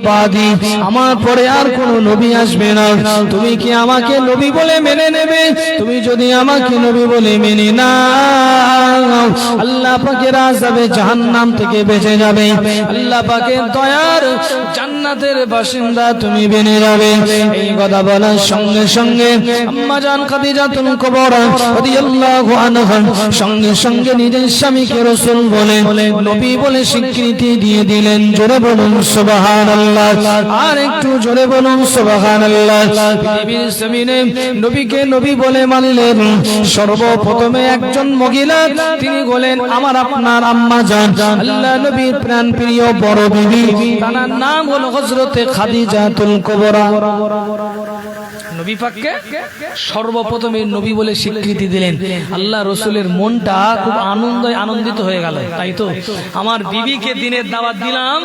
বাদি আমার পরে আর কোন নবী আসবে না, তুমি কি আমাকে নবী বলে মেনে নেবে? তুমি যদি আমাকে নবী বলে মেনে নাও, আল্লাহ পাকের আযাবে জাহান্নাম থেকে বেঁচে যাবে, আল্লাহ পাকের দয়ার জান্নাতের বাসিন্দা তুমি বেনে যাবে। এই কথা বলার সঙ্গে সঙ্গে আম্মা জান খাদিজাতুল কুবরা রাদিয়াল্লাহু আনহা সঙ্গে সঙ্গে নিজের স্বামীকে রাসূল বলে নবী বলে স্বীকৃতি দিয়ে দিলেন। জোরে বলুন সুবহানাল্লাহ, আর একটু জোরে বলুন সুবহানাল্লাহ। পৃথিবীর জমিনে নবীকে নবী বলে মানলেন সর্বপ্রথমে একজন মহিলা, তিনি বলেন আমার আপনার আম্মা জান আল্লাহ নবীর প্রাণ প্রিয় বড় বিবি, তার নাম হলো হযরতে খাদিজাতুল কুবরা। নবী পাককে সর্বপ্রথমে নবী বলে স্বীকৃতি দিলেন। আল্লাহ রসুলের মনটা খুব আনন্দিত হয়ে গেল। তাই তো আমার বিবিকে দিনের দাওয়াত দিলাম,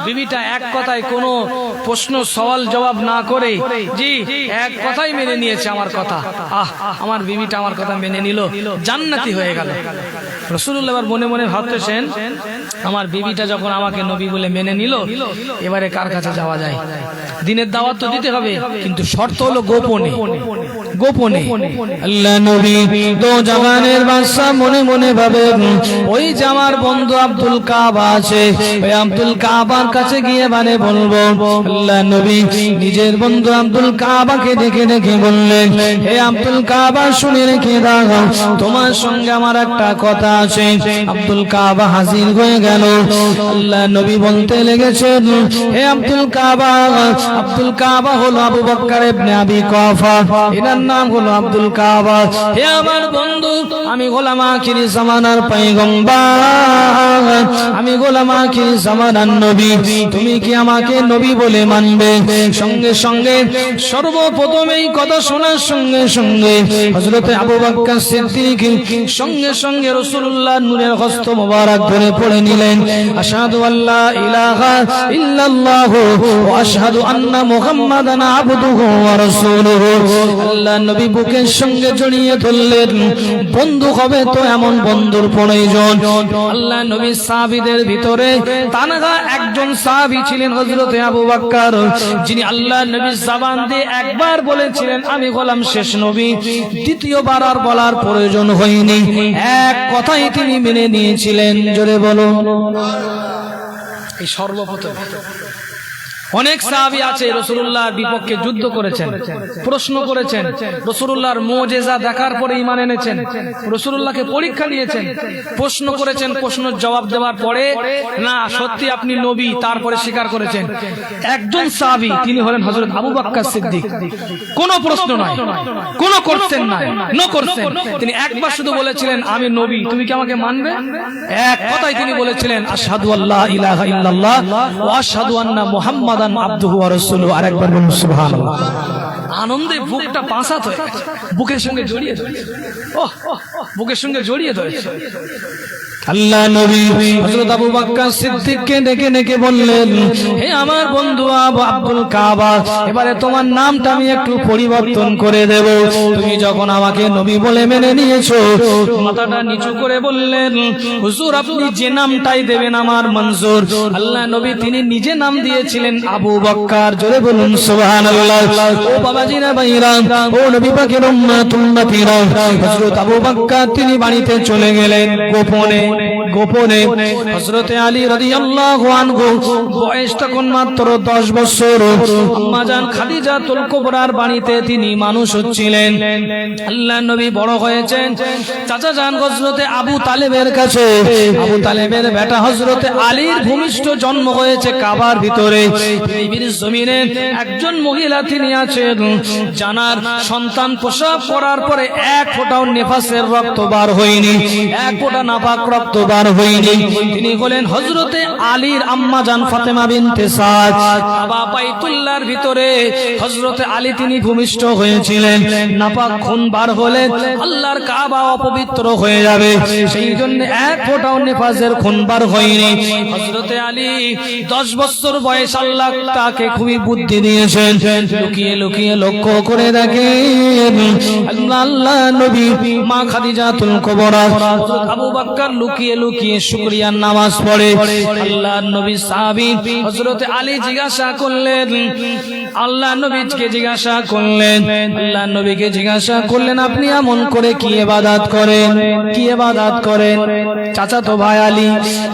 বিবিটা এক কথায় কোনো প্রশ্ন সওয়াল জবাব না করে জি এক কথাই মেনে নিয়েছে আমার কথা। আমার বিবিটা আমার কথা মেনে নিল, জান্নাতি হয়ে গেল। রাসূলুল্লাহ মনে মনে ভাবতেছেন আমার বিবিটা যখন আমাকে নবী বলে মেনে নিল, এবারে কার কাছে যাওয়া যায়? দিনের দাওয়াত তো দিতে হবে, কিন্তু শর্ত হলো গোপনে গোপনে। আল্লাহ নবী তো জাহানের বাদশা মনে মনে ভাবে ওই যে আমার বন্ধু আব্দুল কাবা আছে, ওই আব্দুল কাবার কাছে গিয়ে মানে বলবো। আল্লাহ নবী নিজের বন্ধু আব্দুল কাবাকে ডেকে ডেকে বললেন, হে আব্দুল কাবা শুনে রেখে দাও, তোমার সঙ্গে আমার একটা কথা আছে। আব্দুল কাবা হাজির হয়ে গেল। আল্লাহ নবী বলতে লেগেছেন, হে আব্দুল কাবা, আব্দুল কাবা হলো আবু বকর ইবনে আবি কুহাফা, এনার নাম হলো আব্দুল কাবা। হে আমার বন্ধু, আমি গোলাম আখির জামানার পয়গম্বর, আমি গোলাম আখির জামানার নবী, তুমি কি আমাকে নবী বলে মানবে? সঙ্গে সঙ্গে সর্বপ্রথমেই কথা শোনার সঙ্গে সঙ্গে হযরতে আবু বকর সিদ্দিক সঙ্গে সঙ্গে রাসূলুল্লাহ নূরের হস্ত মোবারক ধরে পড়ে নিলেন, আশহাদু আল্লা ইলাহা ইল্লাল্লাহ ওয়া আশহাদু আন্না মুহাম্মাদান আবদুহু ওয়া রাসূলুহু। আল্লাহ নবী বুকের সঙ্গে জড়িয়ে ধরলেন। বন্ধু হবে তো এমন বন্ধুর প্রয়োজন। আল্লাহ নবী সাহাবীদের ভিতরে তানহা একজন সাহাবী ছিলেন হযরতে আবু বকর, যিনি আল্লাহ নবীর জবান দিয়ে একবার বলেছিলেন আমি গোলাম শেষ নবী, দ্বিতীয়বার আর বলার প্রয়োজন হয়নি, এক কথাই তিনি মেনে নিয়েছিলেন। জোরে বলুন। এই সর্বপ্রথম অনেক সাহাবী আছে রাসূলুল্লাহর বিপক্ষে যুদ্ধ করেছেন, প্রশ্ন করেছেন, রাসূলুল্লাহর মুজিজা দেখার পরে ঈমান এনেছেন, রাসূলুল্লাহকে পরীক্ষা নিয়েছেন, প্রশ্ন করেছেন, প্রশ্নের জবাব দেওয়ার পরে না সত্যি আপনি নবী, তারপরে স্বীকার করেছেন। একজন সাহাবী তিনি হলেন হযরত আবু বকর সিদ্দিক। কোনো প্রশ্ন নয়, কোনো কোশ্চেন নাই, নো কোশ্চেন। তিনি একবার শুধু বলেছিলেন আমি নবী, তুমি কি আমাকে মানবে? এক কথাই তিনি বলেছিলেন আশহাদু আল্লা ইলাহা ইল্লাল্লাহ ওয়া আশহাদু আন্না মুহাম্মাদান আবদুহু ওয়া রাসূলুহু। আরেকবার বলুন সুবহানাল্লাহ। আনন্দে বুকটা পাঁচাত হয়ে গেছে, বুকের সঙ্গে জড়িয়ে ধরেছে, বুকের সঙ্গে জড়িয়ে ধরেছে। আল্লাহ নবী হযরত আবু বকর সিদ্দিককে ডেকে ডেকে বললেন, হে আমার বন্ধু আব্দুল কাবা, এবারে তোমার নামটা আমি একটু পরিবর্তন করে দেব। তুমি যখন আমাকে নবী বলে মেনে নিয়েছো, মাথাটা নিচু করে বললেন, হুজুর আপনি যে নামটাই দেবেন আমার মঞ্জুর। আল্লাহ নবী তিনি নিজে নাম দিয়েছিলেন আবু বকর। জোরে বলুন সুবহানাল্লাহ। ও বাবাজিরা ভাইরা, ও নবী পাকের উম্মতুল্লাহিরা, হযরত আবু বকর তিনি বাড়িতে চলে গেলেন গোপনে গোপনে। হযরতে আলী রাদিয়াল্লাহু আনহু বয়স তখন মাত্র 10 বছর। আম্মা জান খাদিজাতুল কুবরার বাড়িতে তিনি মানুষ হচ্ছিলেন। আল্লাহ নবী বড় হয়েছেন চাচা জান হযরতে আবু তালেবের কাছে। আবু তালেবের বেটা হযরতে আলীর ভূমিষ্ঠ জন্ম হয়েছে কাবার ভিতরে। পৃথিবীর জমিনে একজন মহিলা তিনি আছেন জানার সন্তান প্রসব করার পরে এক ফোঁটাও নেফাসের রক্ত বার হয়নি, এক ফোঁটা নাপাক রক্ত বার হয়নি। তিনি হলেন হযরতে আলীর আম্মা জান ফাতেমা বিনতে সাদ। কাবা বাইতুল্লাহর ভিতরে হযরতে আলী তিনি ভূমিষ্ঠ হয়েছিলেন। নাপাক খুন বার হলে আল্লাহর কাবা অপবিত্র হয়ে যাবে, সেই জন্য এক ফোঁটাও নেফাসের খুন বার হয়নি। হযরতে আলী 10 বছর বয়স, আল্লাহ তাকে খুবই বুদ্ধি দিয়েছেন। লুকিয়ে লুকিয়ে লক্ষ্য করে দেখেন আল্লাহ নবী মা খাদিজাতুল কুবরা আবু বকর লুকিয়ে লুকিয়ে লুকিয়ে শুকরিয়ার নামাজ পড়ে। আল্লাহর নবী সাহাবী হযরত আলী জিজ্ঞাসা করলেন, আল্লাহর নবীকে জিজ্ঞাসা করলেন, আল্লাহর নবীকে জিজ্ঞাসা করলেন আপনি এমন করে কি ইবাদত করেন, কি ইবাদত করেন? চাচাতো ভাই আলী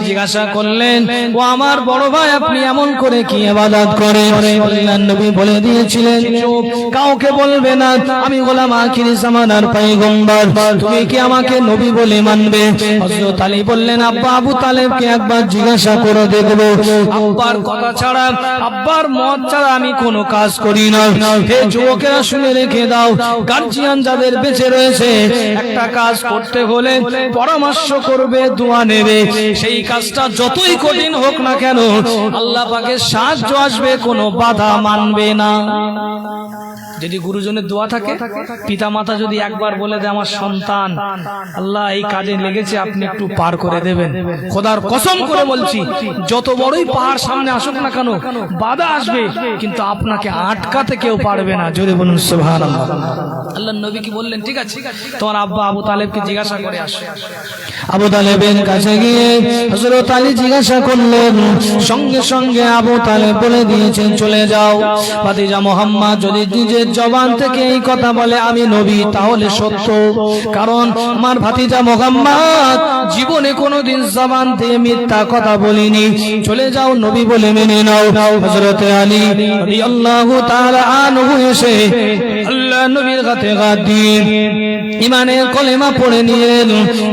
জিজ্ঞাসা করলেন, ও আমার বড় ভাই আপনি এমন করে কি ইবাদত করেন? আল্লাহর নবী বলে দিয়েছিলেন, চুপ, কাউকে বলবে না, আমি গোলাম আখির জামানার পয়গম্বর, তুমি কি আমাকে নবী বলে মানবে? হযরত আলী বললেন, আব্বা আবু তালেবকে একবার জিজ্ঞাসা করে দেখব। আব্বার কথা ছাড়া, আব্বার মত ছাড়া আমি কোনো কাজ করি না। হে যুবকেরা শুনে রেখে দাও, গার্জিয়ান যাদের বেঁচে রয়েছে, একটা কাজ করতে হলে পরামর্শ করবে, দোয়া নেবে, সেই কাজটা যতই কঠিন হোক না কেন আল্লাহ পাকের সাহায্য আসবে, কোনো বাধা মানবে না। যদি গুরুজনের দোয়া থাকে, পিতা মাতা যদি একবার বলে দেয় আমার সন্তান আল্লাহ এই কাজে লেগেছে, আপনি একটু পার করে দেবেন, খোদার কসম করে বলছি যত বড়ই পাহাড় সামনে আসুক না কেন বাধা আসবে, কিন্তু আপনাকে আটকাতে কেউ পারবে না। জোরে বলুন সুবহানাল্লাহ। আল্লাহর নবী কি বললেন, ঠিক আছে তোমার আব্বা আবু তালেবকে জিজ্ঞাসা করে আসো। আবু তালেবের কাছে গিয়ে হযরত আলী জিজ্ঞাসা করলেন, সঙ্গে সঙ্গে আবু তালেব বলে দিয়েছেন চলে যাও। ভাতিজা মুহাম্মদ যদি নিজের জবান থেকে এই কথা বলে আমি নবী, তাহলে সত্য, কারণ আমার ভাতিজা মুহাম্মদ জীবনে কোনোদিন জবান দিয়ে মিথ্যা কথা বলিনি। চলে যাও, নবী বলে মেনে নাও। হযরত আলী রাদিয়াল্লাহু তাআলা আনহু এসে আল্লাহ নবীর হাতে হাত দিয়ে ঈমানের কলেমা পড়ে নিলেন,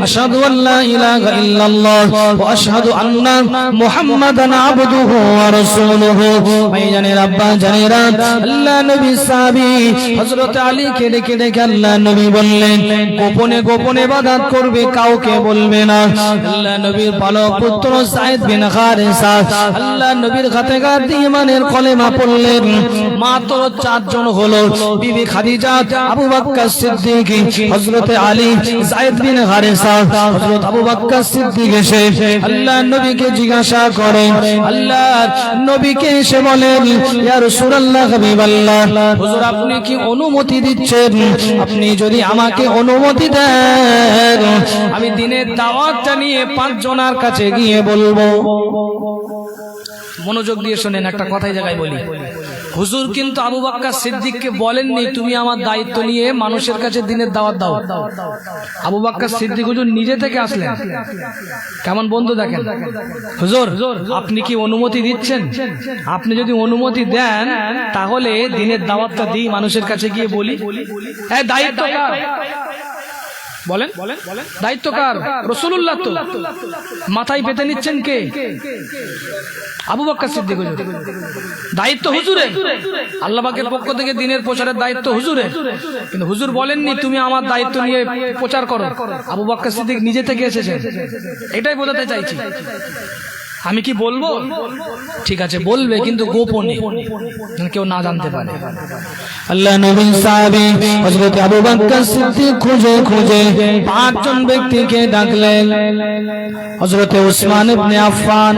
আশহাদু আল্লা ইলাহা ইল্লাল্লাহ ওয়া আশহাদু আন্না মুহাম্মাদান আবদুহু ওয়া রাসূলুহু। ভাইজানের আব্বা জানেরা, আল্লাহ নবী সাহাবী হযরত আলীকে ডেকে ডেকে আল্লাহ নবী বললেন, গোপনে গোপনে ইবাদত করবে, কাউকে বলবে না। আল্লাহ নবীর পালক পুত্র যায়েদ বিন হারেসা আল্লাহ নবীর হাতে হাত দিয়ে ঈমানের কলেমা পড়লেন। মাত্র 4 জন হলো, বিবি খাদিজা, আবু বকর সিদ্দিক, হযরত আলী, যায়েদ বিন হারেসা, হযরত আবু বকর সিদ্দিক এসে আল্লাহর নবীকে জিজ্ঞাসা করেন, আল্লাহর নবীকে এসে বলেন, ইয়া রাসূলুল্লাহ, হাবিবাল্লাহ, হুজুর আপনি কি অনুমতি দিচ্ছেন? আপনি যদি আমাকে অনুমতি দেন আমি দিনের দাওয়াতটা নিয়ে 5 জনের কাছে গিয়ে বলবো। মনোযোগ দিয়ে শুনেন, একটা কথাই জায়গায় বলি, হুজুর কিন্তু আবু বকর সিদ্দিককে বলেননি তুমি আমার দায়িত্ব নিয়ে মানুষের কাছে দিনের দাওয়াত দাও। আবু বকর সিদ্দিক হুজুর নিজে থেকে আসলেন। কেমন বন্ধু দেখেন, হুজুর আপনি কি অনুমতি দিচ্ছেন? আপনি যদি অনুমতি দেন তাহলে দিনের দাওয়াতটা দিই, মানুষের কাছে গিয়ে বলি। হ্যাঁ, দায়িত্ব কার বলেন? দায়িত্ব কার? রাসূলুল্লাহ। তো মাথায় পেতে নিচ্ছেন কে? আবু বকর সিদ্দিক হুজুর। দায়িত্ব হুজুরের, আল্লাহ পাকের পক্ষ থেকে দিনের প্রচারের দায়িত্ব হুজুরের, কিন্তু হুজুর বলেননি তুমি আমার দায়িত্ব নিয়ে প্রচার করো। আবু বকর সিদ্দিক নিজে থেকে এসেছেন, এটাই বোঝাতে চাইছি। আমি কি বলবো? ঠিক আছে বলবে, কিন্তু গোপনে, কেউ না জানতে পারে। আল্লাহ নবী সাহাবী হযরত আবু বকর সিদ্দিক খুঁজে খুঁজে 5 জন ব্যক্তিকে ডাকলেন। হযরত উসমান ইবনে আফফান,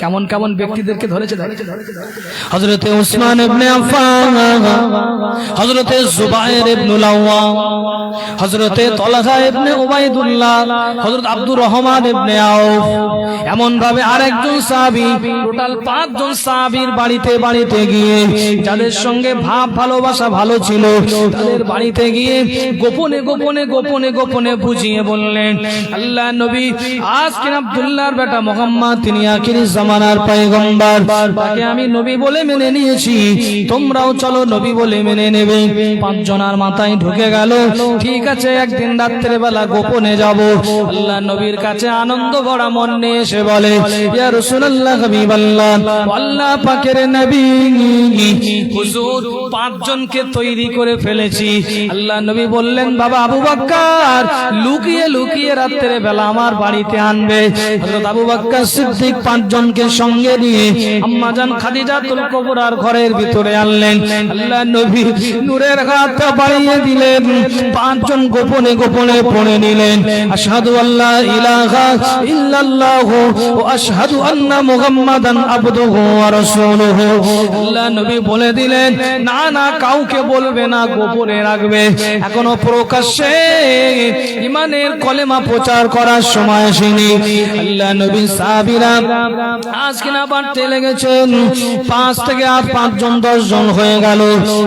কেমন কেমন ব্যক্তিদেরকে ধরেছে, হযরত উসমান ইবনে আফফান, হযরত জুবায়ের ইবনুল আওয়াম, হযরত তালহা ইবনে উবাইদুল্লাহ, হযরত আব্দুর রহমান ইবনে আউফ, এমন ভাবে আরেকজন সাহাবী, টোটাল 5 জন সাহাবীর বাড়িতে বাড়িতে গিয়ে যাদের সঙ্গে ভাব ভালোবাসা ভালো ছিল তাদের বাড়িতে গিয়ে গোপনে গোপনে গোপনে গোপনে বুঝিয়ে বললেন, আল্লাহ নবী আজকে আব্দুল্লাহর বেটা মুহাম্মদ তিনি আখির জামানার পয়গম্বর, তাকে আমি নবী বলে মেনে নিয়েছি, তোমরাও চলো নবী বলে মেনে নেবে। 5 জনের মাথায় ঢুকে গেল, ঠিক আছে একদিন রাত্রে বেলা গোপনে যাব। আল্লাহ নবীর কাছে আনন্দ ভরা মন নিয়ে এসে বলে, ইয়া রাসূলুল্লাহ, হাবিবাল্লাহ, আল্লাহ পাকের নবী হুজুর 5 জনকে তৈরি করে ফেলেছি। আল্লাহ নবী বললেন, বাবা আবু বকর লুকিয়ে লুকিয়ে রাত্রে বেলা আমার বাড়িতে আনবে। হযরত আবু বকর সিদ্দিক 5 জনকে সঙ্গে নিয়ে আম্মা জান খাদিজাতুল কুবরার ঘরের ভিতরে আনলেন। আল্লাহ নবী নূরের হাত বাড়িয়ে দিলেন, 5 জন গোপনে গোপনে পড়ে নিলেন, আশহাদু আল্লা ইলাহা ইল্লাল্লাহু ওয়া আশহাদু আন্না মুহাম্মাদান আবদুহু ওয়া রাসূলুহু। আল্লাহ নবী বলে দিলেন, না না, কাউকে বলবে না, গোপনে রাখবে। এখনো প্রকাশ্যে ঈমানের কলেমা প্রচার করার সময় আসেনি। আল্লাহ নবী সাহাবীরা আজকে না বাড়তে লেগেছেন, 5 থেকে আর 5 জন 10 জন হয়ে গেল।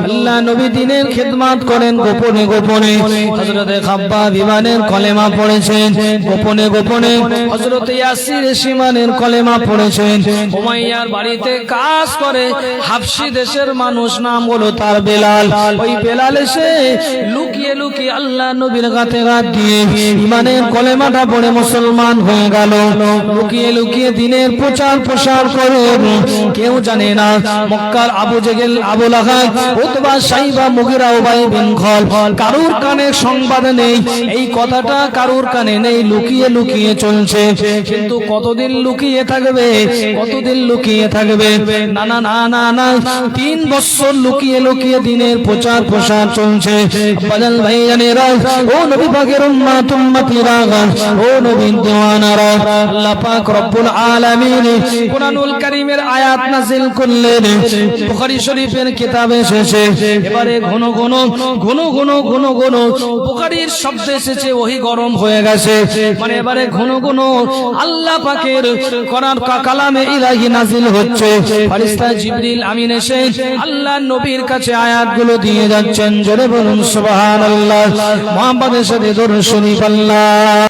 আল্লাহ নবী দ্বীনের খিদমত করেন গোপনে গোপনে। হযরতে খাব্বাব ঈমানের কলেমা পড়েছেন গোপনে গোপনে। হযরতে ইয়াসির ঈমানের কলেমা পড়েছেন। উমাইয়ার বাড়িতে কাজ করে হাবশী দেশের মানুষ, নাম হলো তার বেলাল। ওই বেলাল এসে লুকিয়ে লুকিয়ে আল্লাহ নবীর গাতে গাত দিয়ে ঈমানের কলেমাটা পড়ে মুসলমান হয়ে গেল। লুকিয়ে লুকিয়ে দ্বীনের প্রচার প্রসার করে, কেউ জানে না। মক্কার আবু জেহেল, আবু লাহাব, উতবা, সাইবা, মুগীরা, উবাই বিন খালদ, কারুর কানে সংবাদ নেই, এই কথাটা কারুর কানে নেই, লুকিয়ে লুকিয়ে চলছে। কিন্তু কতদিন লুকিয়ে থাকবে, কতদিন লুকিয়ে থাকবে? না না না না না, 3 বছর লুকিয়ে লুকিয়ে দ্বীনের প্রচার প্রসার চলছে। বাজাল ভাইজানেরা, ও নবী পাকের উম্মত উম্মতিরা, ও নবীর দেওয়ানারা, আল্লাহ পাক রব্বুল আলামিন কুরআনুল কারীমের আয়াত নাযিল করলেন। বুখারী শরীফের কিতাবে এসেছে, এবারে ঘন ঘন ঘন ঘন ঘন ঘন বুখারীর শব্দ এসেছে, ওহী গরম হয়ে গেছে। মানে এবারে ঘন ঘন আল্লাহ পাকের কোরআন কালামে ইলাহি নাযিল হচ্ছে। ফেরেশতা জিবরিল আমিন এসে আল্লাহ নবীর কাছে আয়াতগুলো দিয়ে যাচ্ছেন। জোরে বলুন সুবহানাল্লাহ। মুহাম্মাদের সাথে দরুদ শরীফ। আল্লাহ